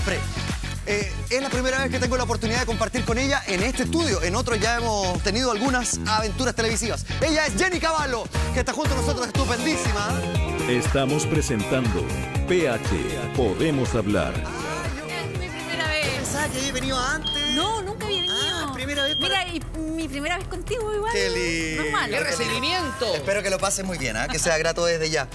siempre. Es la primera vez que tengo la oportunidad de compartir con ella en este estudio. En otros ya hemos tenido algunas aventuras televisivas. Ella es Jenny Cavallo, que está junto a nosotros, estupendísima. Estamos presentando PH, Podemos Hablar. Es mi primera vez. ¿Pensaba que había venido antes? No, nunca había venido. Primera vez para... Mira, y mi primera vez contigo igual. Qué lindo. No es malo. ¡Qué recibimiento! Espero que lo pases muy bien, que sea grato desde ya.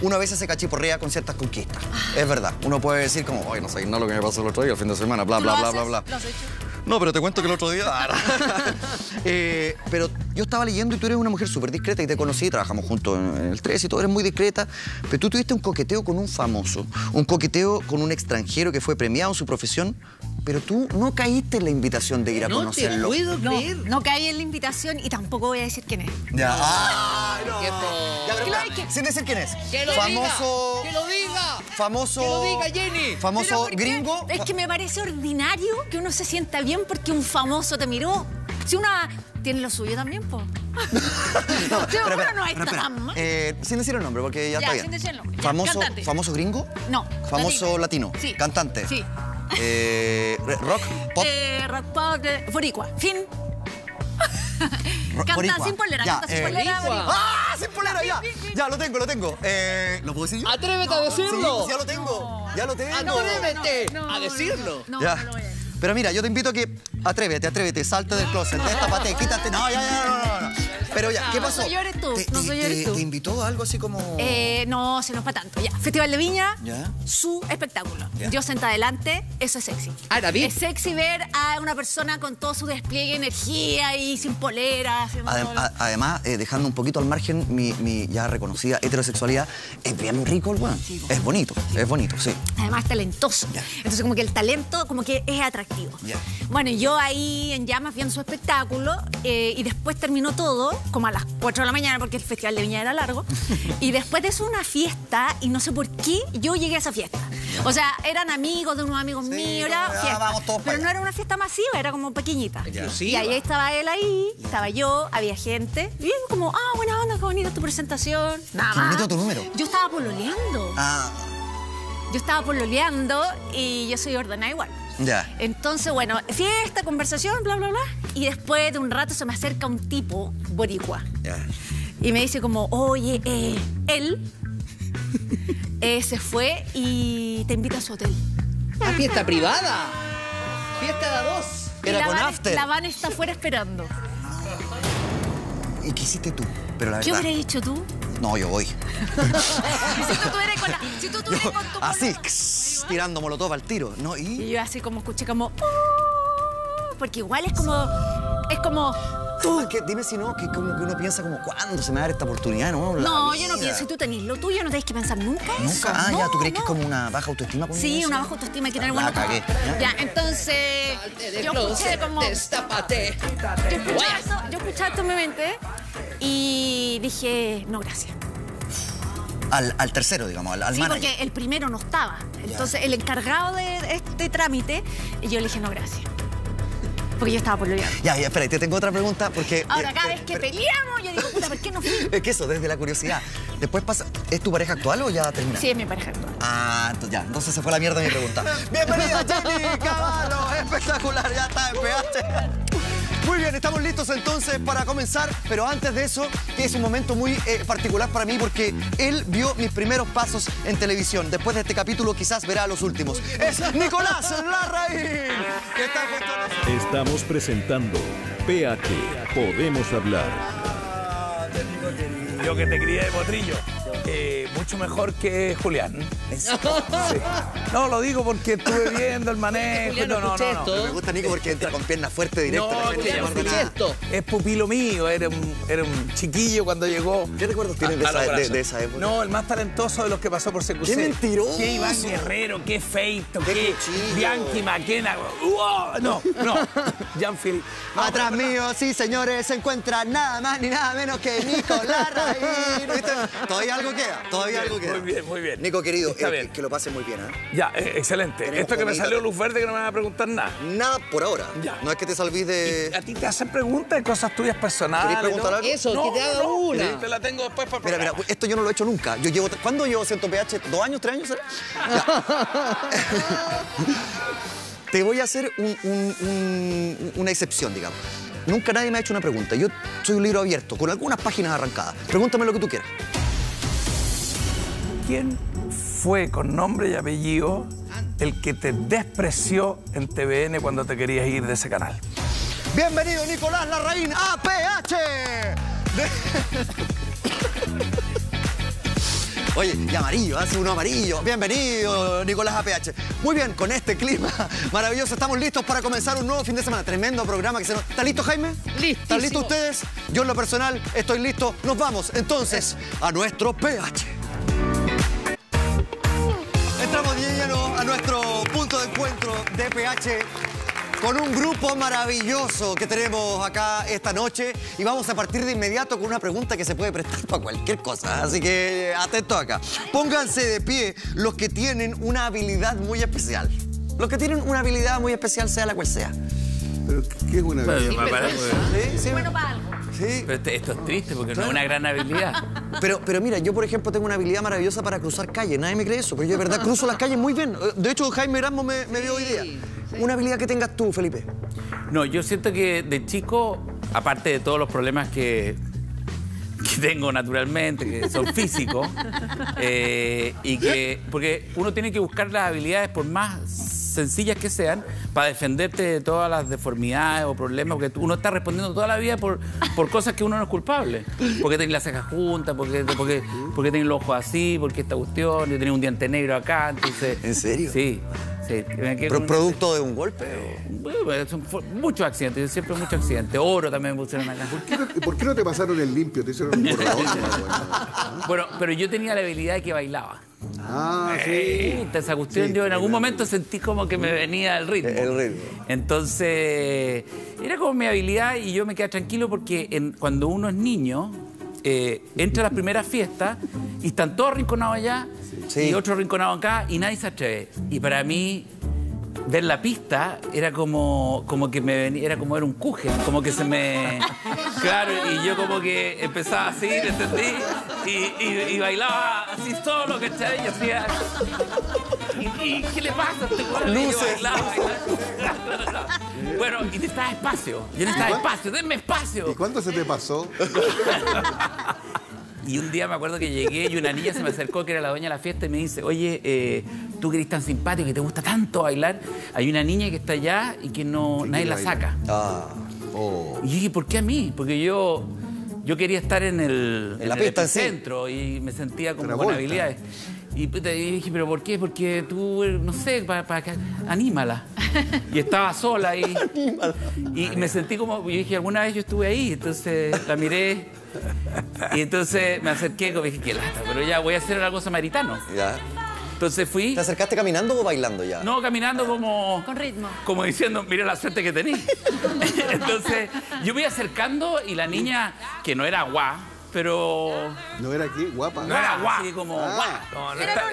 Uno a veces se cachiporrea con ciertas conquistas. Es verdad. Uno puede decir como, oye, no sé, no lo que me pasó el otro día, el fin de semana, bla, bla, bla, bla, bla. ¿Lo has hecho? No, pero te cuento que el otro día... pero yo estaba leyendo y tú eres una mujer súper discreta y te conocí, trabajamos juntos en el 13 y todo, eres muy discreta, pero tú tuviste un coqueteo con un famoso, un coqueteo con un extranjero que fue premiado en su profesión, pero tú no caíste en la invitación de ir a conocerlo. No te puedo creer. No caí en la invitación y tampoco voy a decir quién es. Ya. ¡Qué Ya, pero espera, sin decir quién es. ¡Que lo Famoso... diga! ¡Que lo diga! Famoso... ¡Que lo diga, Jenny! Famoso Pero ¿por qué? gringo. Es que me parece ordinario que uno se sienta bien porque un famoso te miró. Si una tiene lo suyo también, po. No, Pero espera, no está espera. tan mal. Sin decir el nombre, porque ya está bien. sin decir el nombre. Ya, Famoso, cantante. ¿Famoso gringo? No. ¿Famoso latino? Sí. ¿Cantante? Sí. ¿Rock? ¿Pop? Rock pop, boricua. Fin. Canta boricua. sin polera, Ya, canta sin polera. boricua. boricua. ¡Ah! ¡Sin polera! Ya, ya, lo tengo. ¿Lo puedo decir yo? ¡Atrévete a decirlo! Sí, ya lo tengo. Ya lo tengo. ¡Atrévete No, a decirlo! No, Ya. no lo voy a decir. Pero mira, yo te invito a que atrévete, salte del closet, destapate, quítate. No, no. Pero ya, ¿qué pasó? No soy yo, eres tú. No soy yo, eres tú. ¿Te invitó a algo así como...? No, si no es para tanto. Ya. Festival de Viña, Ya. su espectáculo. Ya. Yo sentada adelante, eso es sexy. Ah, David. Es sexy ver a una persona con todo su despliegue, energía y sin polera. haciendo todo lo- Además, dejando un poquito al margen mi ya reconocida heterosexualidad, es bien rico el weón. Sí, Es bonito, sí. Además, talentoso. Ya. Entonces, como que el talento como que es atractivo. Ya. Bueno, yo ahí en llamas viendo su espectáculo y después terminó todo, como a las 4 de la mañana, porque el Festival de Viña era largo. Y después de eso una fiesta, y no sé por qué yo llegué a esa fiesta. O sea, eran amigos de unos amigos míos, era ya, fiesta. vamos todos para Pero allá. no era una fiesta masiva, era como pequeñita. Ya. Y ahí estaba él ahí, estaba yo, había gente. Y como, buena onda, qué bonita tu presentación. Nada Qué más. bonito tu número. Yo estaba pololeando. Ah, Yo estaba pololeando y yo soy ordenada igual. ya. Entonces, bueno, fiesta, conversación, bla, bla, bla. Y después de un rato se me acerca un tipo boricua. Ya. Y me dice como, oye, él se fue y te invita a su hotel. ¡Ah, fiesta privada! ¡Fiesta de a dos! Era Y la con Van- after. La Van está afuera esperando. ¿Y qué hiciste tú? Pero la ¿Qué verdad... hubieras hecho tú? No, yo voy. Si tú estuvieras con, si tú estuvieras con tu Así, pololo. tirando molotov al tiro, ¿no? Y Y... yo así como escuché como... porque igual es como... Tú, dime si no, que como que uno piensa como, ¿cuándo se me va a dar esta oportunidad? No, No, La yo no vida. pienso. Si tú tenés lo tuyo, no tenés que pensar nunca eso. Nunca. Ah, No, ya, ¿tú crees que no. es como una baja autoestima? cuando Sí, uno una dice? baja autoestima hay que tener La buena cagué. Ya, entonces yo escuché como... ¡Destápate! Yo escuchaba esto en mi mente y dije, no, gracias. Al tercero, digamos, al Sí, manager. porque el primero no estaba. Entonces, el encargado de este trámite, y yo le dije, no, gracias. Porque yo estaba pololeando. Ya, espera, te tengo otra pregunta porque... Ahora, cada vez que peleamos, yo digo, puta, ¿por qué no fui? Es que eso, desde la curiosidad. Después pasa... ¿Es tu pareja actual o ya terminaste? Sí, es mi pareja actual. Ah, entonces se fue la mierda mi pregunta. Bienvenida, Jenny Cavallo. Espectacular, ya está en PH. Muy bien, estamos listos entonces para comenzar, pero antes de eso, que es un momento muy particular para mí porque él vio mis primeros pasos en televisión. Después de este capítulo quizás verá los últimos. Es Nicolás Larraín, que está junto a nosotros. Estamos presentando PH, Podemos Hablar. Yo que te crié de potrillo, mucho mejor que Julián. Sí. No, lo digo porque estuve viendo el manejo. Julián, No. escuché esto. Me gusta Nico porque entra con pierna fuerte directa. No, realmente, Julián, no guarda escuché nada. esto. Es pupilo mío, era un chiquillo cuando llegó. ¿Qué recuerdos tienes de a los esa- brazos. de esa época? No, el más talentoso de los que pasó por CQC. ¡Qué mentiroso! ¡Qué Iván Guerrero! ¡Qué Feito! ¡Qué ¡Qué cuchillo! Bianchi Maquena! No. Jean-Philippe. Atrás mío, sí, señores, se encuentra nada más ni nada menos que Nicolás Larraín. ¿Viste? Todavía algo queda, todavía algo queda. Muy bien, muy bien. Nico, querido, Está bien. que lo pases muy bien, ¿eh? Ya, excelente. Tenemos Esto que me comida. salió luz verde que no me van a preguntar nada. Nada por ahora. Ya. No es que te salvís de... ¿A ti te hacen preguntas de cosas tuyas personales? ¿Querés preguntar no? algo? Eso, que te haga una. Te la tengo después para el Mira, programa. esto yo no lo he hecho nunca. Yo llevo... ¿Cuándo llevo 100 PH? ¿2 años, 3 años? ¿Será? Ya. te voy a hacer una excepción, digamos. Nunca nadie me ha hecho una pregunta. Yo soy un libro abierto, con algunas páginas arrancadas. Pregúntame lo que tú quieras. ¿Quién fue con nombre y apellido el que te despreció en TVN cuando te querías ir de ese canal? Bienvenido, Nicolás Larraín, APH. Oye, y amarillo, hace uno amarillo. Bienvenido, Nicolás APH. Muy bien, con este clima maravilloso estamos listos para comenzar un nuevo fin de semana. Tremendo programa que se nos... ¿Está listo, Jaime? Listísimo. ¿Están listos ustedes? Yo en lo personal estoy listo. Nos vamos entonces a nuestro PH. Entramos de lleno a nuestro punto de encuentro de PH con un grupo maravilloso que tenemos acá esta noche y vamos a partir de inmediato con una pregunta que se puede prestar para cualquier cosa, así que atentos acá. Pónganse de pie los que tienen una habilidad muy especial. Los que tienen una habilidad muy especial, sea la cual sea. ¿Pero qué es una habilidad? Sí. Bueno para algo. Sí. Pero esto es triste porque no es una gran habilidad. Pero mira, yo por ejemplo tengo una habilidad maravillosa para cruzar calles. Nadie me cree eso, pero yo de verdad cruzo las calles muy bien. De hecho, Jaime Erasmo me vio hoy día. Una habilidad que tengas tú, Felipe. No, yo siento que de chico, aparte de todos los problemas que tengo naturalmente, que son físicos, y que... Porque uno tiene que buscar las habilidades, por más sencillas que sean, para defenderte de todas las deformidades o problemas, porque uno está respondiendo toda la vida por cosas que uno no es culpable. Porque tenés las cejas juntas, porque tenés los ojos así, porque esta cuestión, yo tenía un diente negro acá, entonces... ¿En serio? Sí. ¿Pero producto de un golpe? Bueno, son muchos accidentes, siempre muchos accidentes. Oro también me pusieron acá. ¿Por qué no te pasaron el limpio? Te hicieron un borrador. Bueno, pero yo tenía la habilidad de que bailaba. Ah, sí. Esa cuestión, Sí, yo en algún claro. momento sentí como que me venía el ritmo. El ritmo. Entonces, era como mi habilidad y yo me quedé tranquilo porque cuando uno es niño, entra a las primeras fiestas y están todos rinconados allá Sí. y otros rinconados acá y nadie se atreve. Y para mí, ver la pista era como que me venía, era como era un cuje, como que se me... Claro, y yo como que empezaba así, ¿me entendí? Y bailaba así solo, ¿cachai? Y hacía... ¿Y qué le pasa a este güey? Y yo Luces. bailaba. Bueno, y necesitaba espacio. Yo necesitaba espacio, denme espacio. ¿Y cuánto se te pasó? Y un día me acuerdo que llegué y una niña se me acercó, que era la dueña de la fiesta, y me dice, oye, tú que eres tan simpático y te gusta tanto bailar, hay una niña que está allá y que no nadie la saca. Y yo dije, ¿por qué a mí? Porque yo quería estar en la pista en sí. centro y me sentía como con Travolta. habilidades. Y dije, ¿pero por qué? Porque tú, no sé, para que... Anímala. Y estaba sola y me sentí como... Yo dije, alguna vez yo estuve ahí, entonces la miré y entonces me acerqué y dije, qué lata, pero ya voy a hacer algo samaritano. Ya. Entonces fui... ¿Te acercaste caminando o bailando ya? No, caminando como... Con ritmo. Como diciendo, mira la suerte que tení. Entonces, yo me iba acercando y la niña, que no era guá, pero... ¿No era aquí? ¿Guapa? No era guá. Así como Ah. guá. No Era está-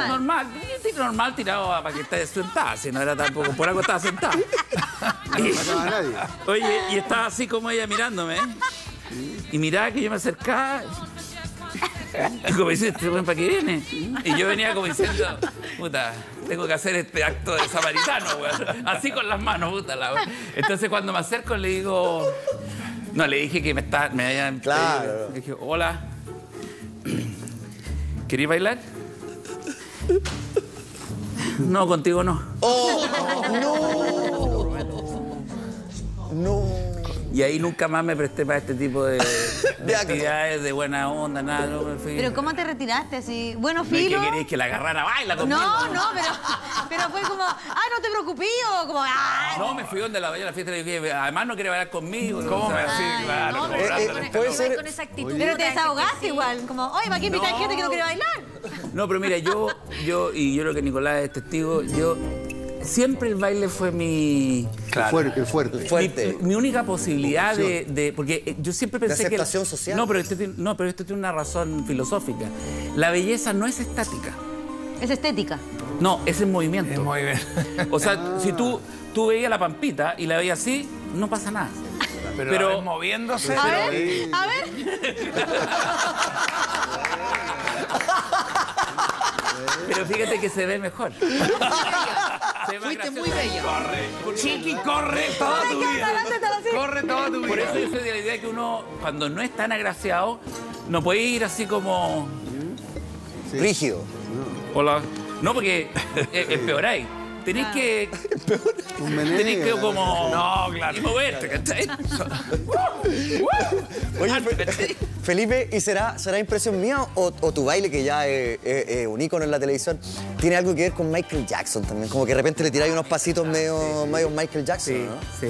normal. normal tirado para que estés sentada, si no era tampoco, por algo estaba sentada. No sacaba a nadie. Oye, y estaba así como ella mirándome, y miraba que yo me acercaba, y como dice, este buen para qué viene. Y yo venía como diciendo, puta, tengo que hacer este acto de samaritano, weón. Así con las manos, puta la weón. Entonces cuando me acerco le digo, no, le dije que me habían Claro. pedido. Le dije, hola, ¿querías bailar? No, contigo no. No. Y ahí nunca más me presté para este tipo de actividades de buena onda, nada. No, me fui. Pero ¿cómo te retiraste así? Bueno, ¿No es que filo. queréis que la agarrara? ¡Baila conmigo! No, pero fue como, no te preocupé, o como, No, me fui donde la dueña de la fiesta y le dije, además no quiere bailar conmigo. ¿Cómo me así? Ay, Claro, No, como pero dándole puede esta ser- loca. con esa actitud. pero te de desahogaste que sí. igual, como, oye, ¿para qué invitar No. gente que no quiere bailar? No, pero mira, yo creo que Nicolás es testigo, siempre el baile fue mi... El fuerte. Fuerte. Mi única posibilidad porque yo siempre pensé que... aceptación social. No, pero esto tiene una razón filosófica. La belleza no es estática. Es estética. No, es en movimiento. Es muy bien. O sea, si tú veías la Pampita y la veías así, no pasa nada. Pero moviéndose. A ver. Pero fíjate que se ve mejor. Se va Fuiste gracioso. muy bella. Chiqui, corre toda tu vida. Corre toda tu vida. Por eso yo soy de la idea que uno, cuando no es tan agraciado, no puede ir así como... Rígido. Hola. No, porque empeoráis. Tenéis que... Un meneo. Tenéis que como... No, claro. Y moverte, ¿cachai? Oye, Felipe, ¿y será impresión mía o tu baile, que ya es un ícono en la televisión, tiene algo que ver con Michael Jackson también? Como que de repente le tiráis unos pasitos medio Michael Jackson, Sí, ¿no? sí.